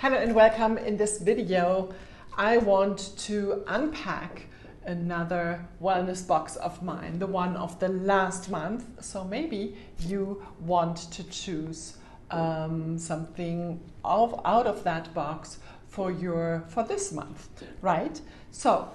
Hello and welcome. In this video I want to unpack another wellness box of mine, the one of the last month. So maybe you want to choose something out of that box for this month, right? So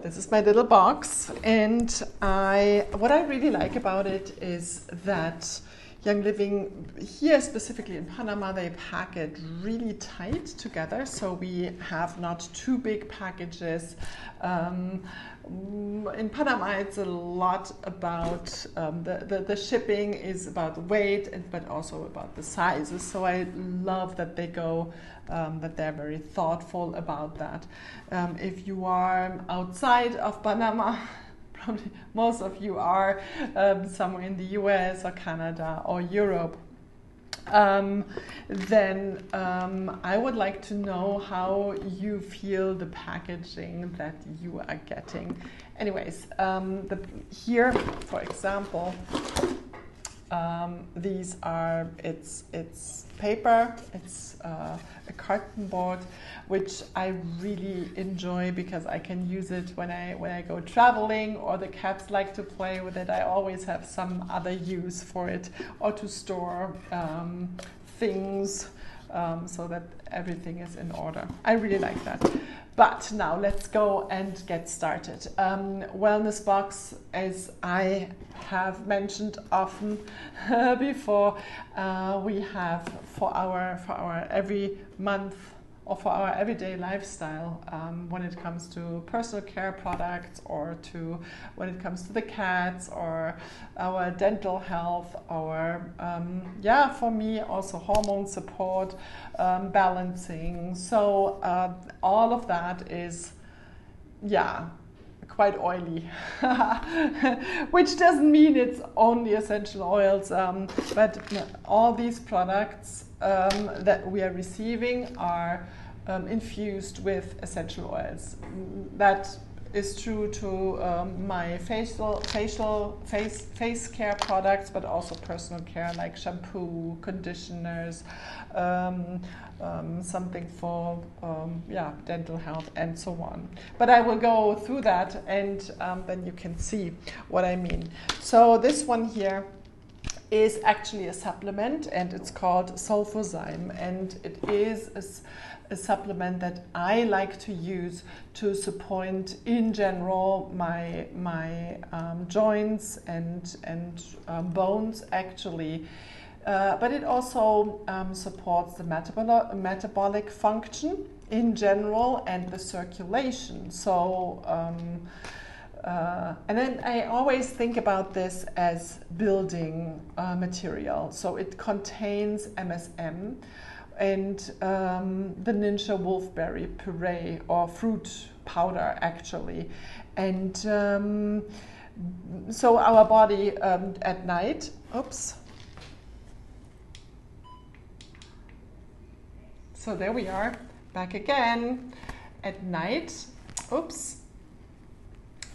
this is my little box, and what I really like about it is that Young Living here, specifically in Panama, they pack it really tight together, so we have not too big packages. In Panama, it's a lot about the shipping is about the weight, but also about the sizes. So I love that they go, that they're very thoughtful about that. If you are outside of Panama, probably most of you are somewhere in the US or Canada or Europe, then I would like to know how you feel the packaging that you are getting. Anyways, here, for example, these are, it's paper, it's a carton board, which I really enjoy because I can use it when I go traveling, or the cats like to play with it. I always have some other use for it, or to store things so that everything is in order. I really like that. But now let's go and get started. Wellness box, as I have mentioned often before, we have for our every month or for our everyday lifestyle, when it comes to personal care products, or when it comes to the cats, or our dental health, or for me also hormone support, balancing. So all of that is quite oily, which doesn't mean it's only essential oils, but all these products that we are receiving are infused with essential oils. That is true to my face care products, but also personal care like shampoo, conditioners, something for dental health, and so on. But I will go through that, and then you can see what I mean. So this one here is actually a supplement, and it's called sulfozyme, and it is a supplement that I like to use to support in general my joints and bones actually, but it also supports the metabolic function in general and the circulation. So and then I always think about this as building material. So it contains MSM and the ninja wolfberry puree, or fruit powder actually. And so our body at night, so there we are, back again. At night,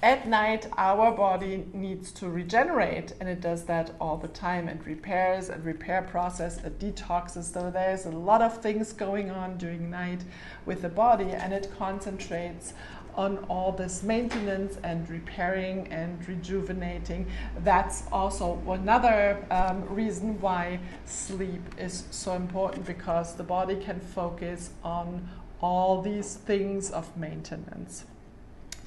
at night, our body needs to regenerate, and it does that all the time, and repairs and repair process, it detoxes. So there's a lot of things going on during night with the body, and it concentrates on all this maintenance and repairing and rejuvenating. That's also another reason why sleep is so important, because the body can focus on all these things of maintenance.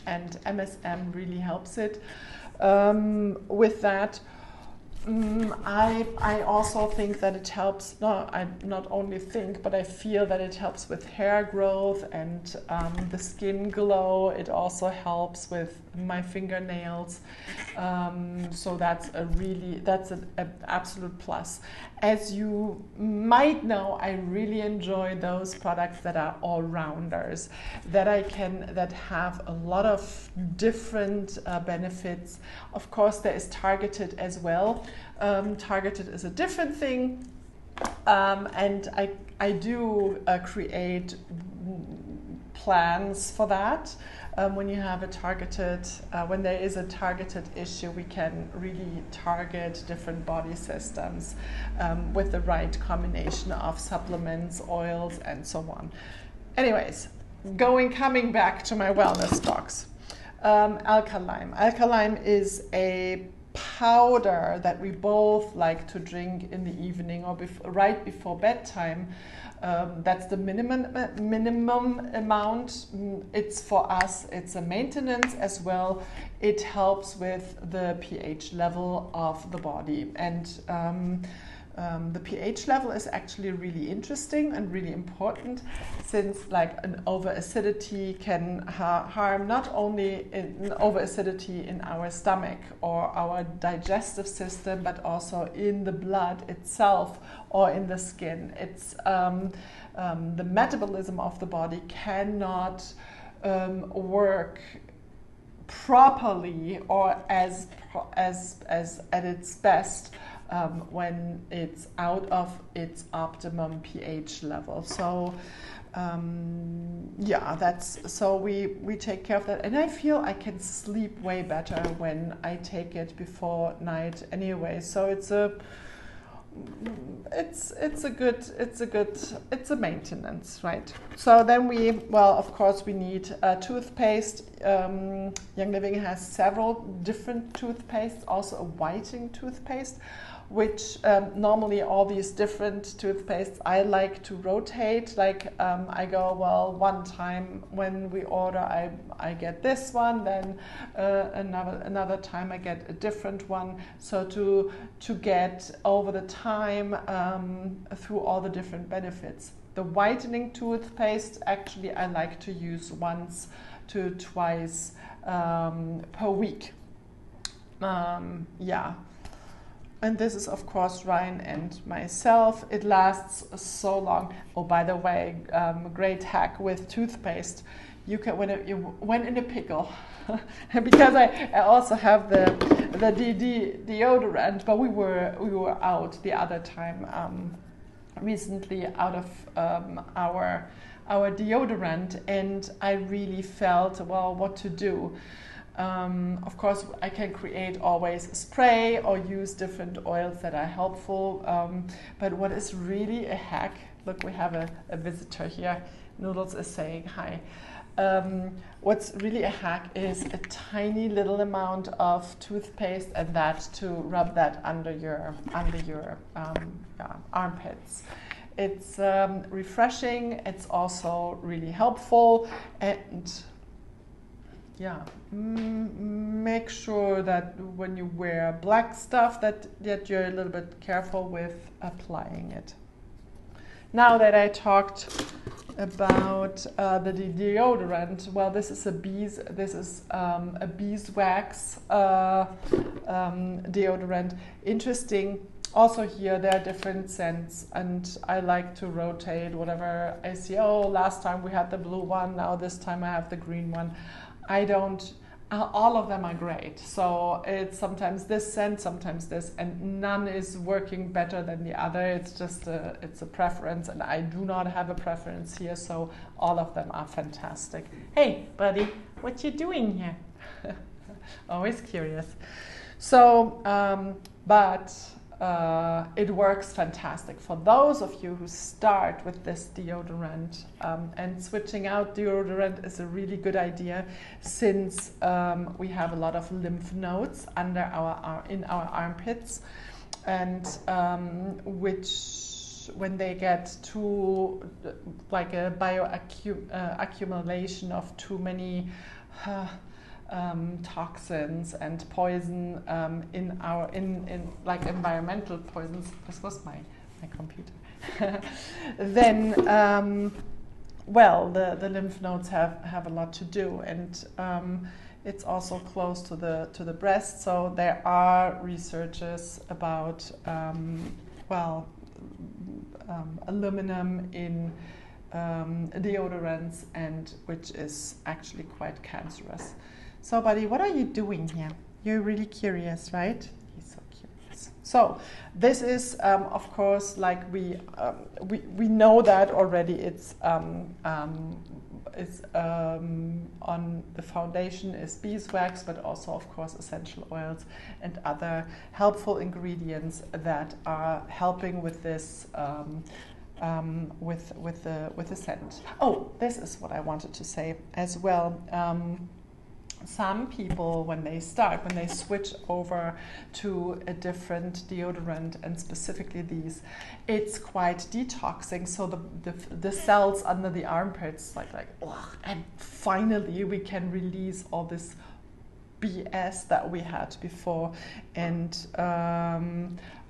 And MSM really helps it with that. I also think that it helps, I not only think, but I feel that it helps with hair growth and the skin glow. It also helps with my fingernails. So that's an absolute plus. As you might know, I really enjoy those products that are all-rounders, that have a lot of different benefits. Of course, there is targeted as well. Targeted is a different thing, and I do create plans for that. When you have a targeted, when there is a targeted issue, we can really target different body systems with the right combination of supplements, oils, and so on. Anyways, coming back to my wellness box. Alkaline. Alkaline is a powder that we both like to drink in the evening or right before bedtime. That's the minimum amount. It's for us, it's a maintenance as well. It helps with the pH level of the body. And the pH level is actually really interesting and really important, since like an over-acidity can harm not only an over-acidity in our stomach or our digestive system, but also in the blood itself or in the skin. It's the metabolism of the body cannot work properly or as at its best when it's out of its optimum pH level. So yeah, we take care of that, and I feel I can sleep way better when I take it before night anyway. So it's a maintenance, right? So then of course we need toothpaste. Young Living has several different toothpastes, also a whitening toothpaste, which normally all these different toothpastes I like to rotate. Like I go, well, one time when we order I get this one, then another time I get a different one. So to get over the time through all the different benefits. The whitening toothpaste, actually I like to use once to twice per week. Yeah. And this is, of course, Ryan and myself. It lasts so long. Oh, by the way, great hack with toothpaste. You can, when in a pickle, because I also have the deodorant, but we were out the other time recently out of our deodorant, and I really felt, well, what to do. Of course, I can create always a spray or use different oils that are helpful. But what is really a hack, look, we have a visitor here. Noodles is saying hi. What's really a hack is a tiny little amount of toothpaste, and that to rub that under your armpits. It's refreshing. It's also really helpful, and yeah, make sure that when you wear black stuff that you're a little bit careful with applying it. Now that I talked about the deodorant, well, this is a beeswax deodorant. Interesting. Also here there are different scents, and I like to rotate whatever I see. Oh, last time we had the blue one, now this time I have the green one. I don't, all of them are great. So it's sometimes this scent, sometimes this, and none is working better than the other. It's just it's a preference, and I do not have a preference here. So all of them are fantastic. Hey, buddy, what you doing here? Always curious. So, it works fantastic for those of you who start with this deodorant, and switching out deodorant is a really good idea, since we have a lot of lymph nodes under in our armpits, and which, when they get too like a accumulation of too many toxins and poison in like environmental poisons. This was my computer. Then well, the lymph nodes have a lot to do, and it's also close to the breast. So there are researches about aluminum in deodorants, and which is actually quite cancerous. So, buddy, what are you doing here? You're really curious, right? He's so curious. So, this is, of course, like we know that already. It's on the foundation is beeswax, but also of course essential oils and other helpful ingredients that are helping with this with the scent. Oh, this is what I wanted to say as well. Some people, when they switch over to a different deodorant, and specifically these, it's quite detoxing. So the cells under the armpits, ugh, and finally we can release all this BS that we had before. And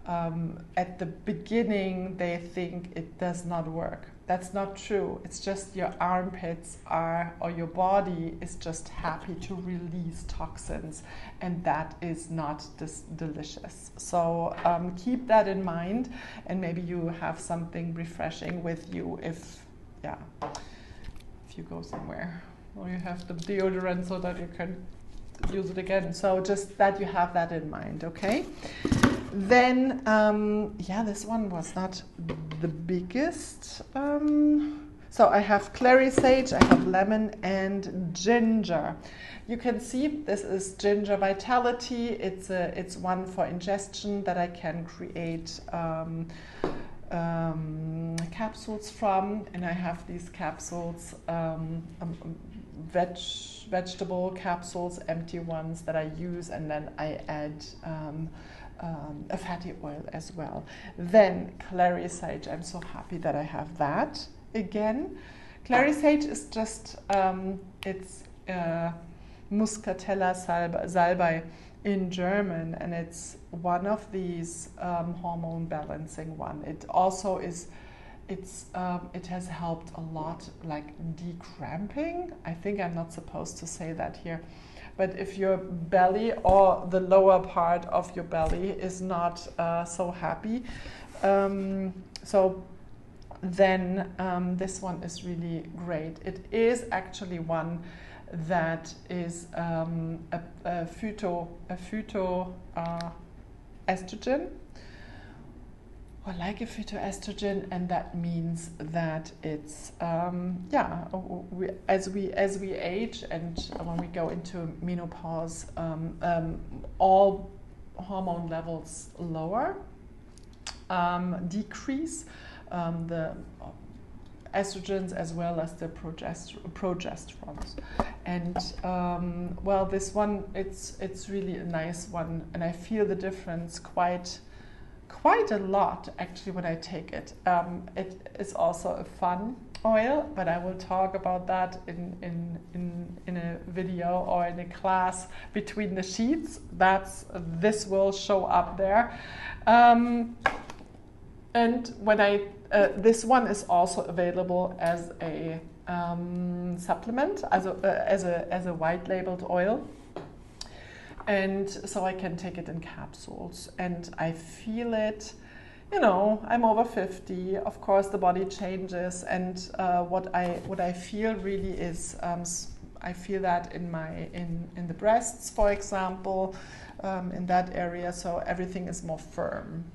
at the beginning, they think it does not work. That's not true. It's just your armpits or your body is just happy to release toxins, and that is not delicious. So keep that in mind, and maybe you have something refreshing with you if you go somewhere, or you have the deodorant so that you can use it again. So just that you have that in mind, okay? Then, this one was not the biggest. So I have clary sage, I have lemon and ginger. You can see this is ginger vitality. It's one for ingestion that I can create capsules from, and I have these capsules, vegetable capsules, empty ones that I use, and then I add a fatty oil as well. Then clary sage, I'm so happy that I have that again. Clary sage is just, it's Muscatella salbei in German, and it's one of these hormone balancing one. It also is, it has helped a lot, like decramping. I think I'm not supposed to say that here. But if your belly or the lower part of your belly is not so happy, so then this one is really great. It is actually one that is a phyto estrogen, or like a phytoestrogen, and that means that it's as we age and when we go into menopause, all hormone levels lower, decrease, the estrogens as well as the progesterones, and well, this one, it's really a nice one, and I feel the difference quite a lot actually when I take it. It is also a fun oil, but I will talk about that in a video or in a class between the sheets. This will show up there. And when this one is also available as a supplement, as a white labeled oil. And so I can take it in capsules, and I feel it, I'm over 50, of course the body changes, and what I feel really is, I feel that in the breasts, for example, in that area, so everything is more firm.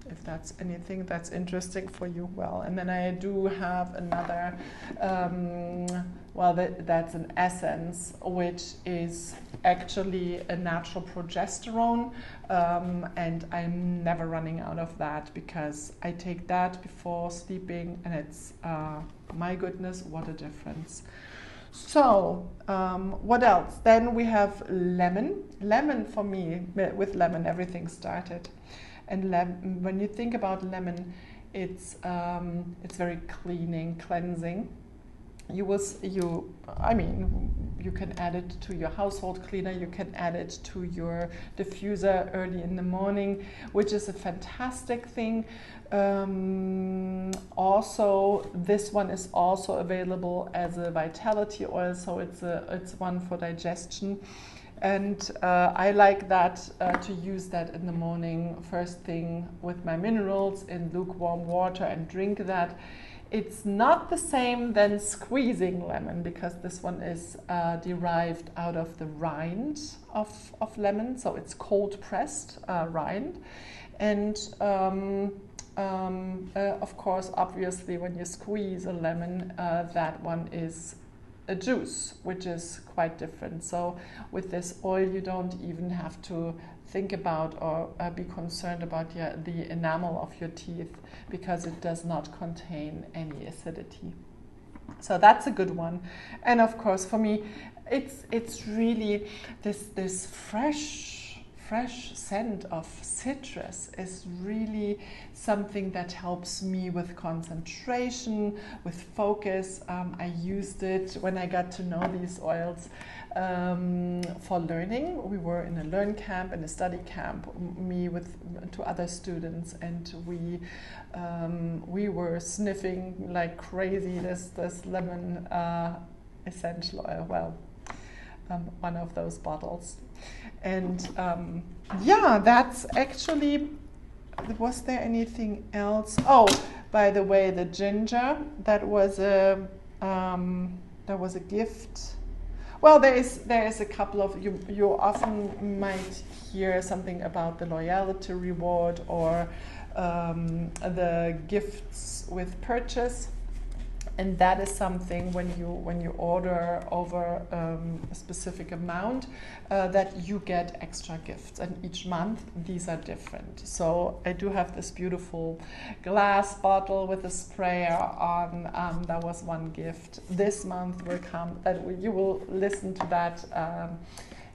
If that's anything that's interesting for you, well. And then I do have another, that's an essence, which is actually a natural progesterone, and I'm never running out of that because I take that before sleeping, and it's, my goodness, what a difference. So, what else? Then we have lemon. Lemon, for me, with lemon everything started. And when you think about lemon, it's very cleansing. You can add it to your household cleaner. You can add it to your diffuser early in the morning, which is a fantastic thing. Also, this one is also available as a vitality oil, so it's one for digestion. And I like that to use that in the morning, first thing with my minerals in lukewarm water, and drink that. It's not the same than squeezing lemon, because this one is derived out of the rind of lemon, so it's cold pressed rind. And of course, obviously, when you squeeze a lemon, that one is a juice, which is quite different. So with this oil, you don't even have to think about or be concerned about the enamel of your teeth, because it does not contain any acidity. So that's a good one. And of course, for me, it's really this fresh scent of citrus is really something that helps me with concentration, with focus. I used it when I got to know these oils for learning. We were in a learn camp, in a study camp, me with two other students, and we were sniffing like crazy this lemon essential oil. Well, one of those bottles. And yeah, that's actually, was there anything else? Oh, by the way, the ginger, that was a gift. Well, there is a couple of, you often might hear something about the loyalty reward or the gifts with purchase. And that is something when you order over a specific amount that you get extra gifts, and each month these are different. So I do have this beautiful glass bottle with a sprayer on. That was one gift. This month will come. You will listen to that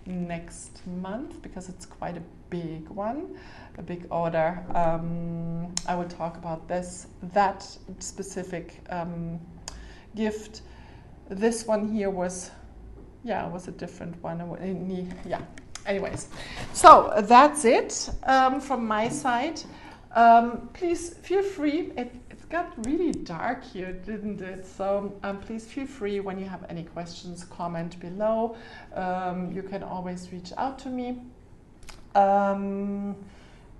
next month, because it's quite a big one, a big order. I will talk about that specific gift. This one here was a different one. Yeah. Anyways, so that's it from my side. Please feel free. It got really dark here, didn't it? So please feel free, when you have any questions, comment below. You can always reach out to me.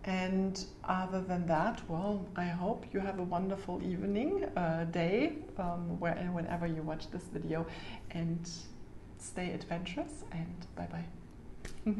And other than that, well, I hope you have a wonderful evening, day, whenever you watch this video, and stay adventurous, and bye-bye.